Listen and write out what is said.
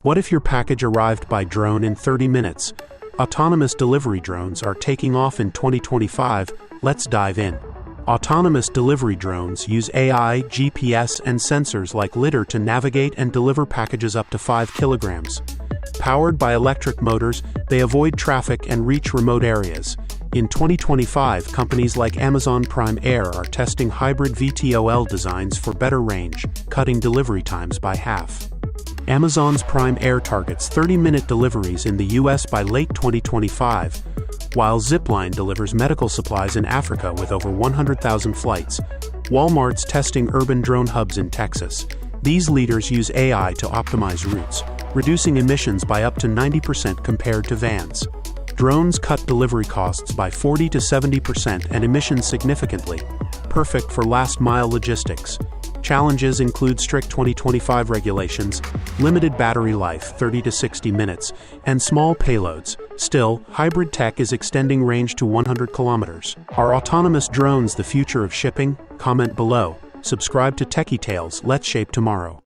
What if your package arrived by drone in 30 minutes? Autonomous delivery drones are taking off in 2025. Let's dive in. Autonomous delivery drones use AI, GPS, and sensors like lidar to navigate and deliver packages up to 5 kilograms. Powered by electric motors, they avoid traffic and reach remote areas. In 2025, companies like Amazon Prime Air are testing hybrid VTOL designs for better range, cutting delivery times by half. Amazon's Prime Air targets 30-minute deliveries in the US by late 2025, while Zipline delivers medical supplies in Africa with over 100,000 flights. Walmart's testing urban drone hubs in Texas. These leaders use AI to optimize routes, reducing emissions by up to 90% compared to vans. Drones cut delivery costs by 40 to 70% and emissions significantly, perfect for last-mile logistics. Challenges include strict 2025 regulations, limited battery life 30 to 60 minutes, and small payloads. Still, hybrid tech is extending range to 100 kilometers. Are autonomous drones the future of shipping? Comment below. Subscribe to Techie Tales. Let's shape tomorrow.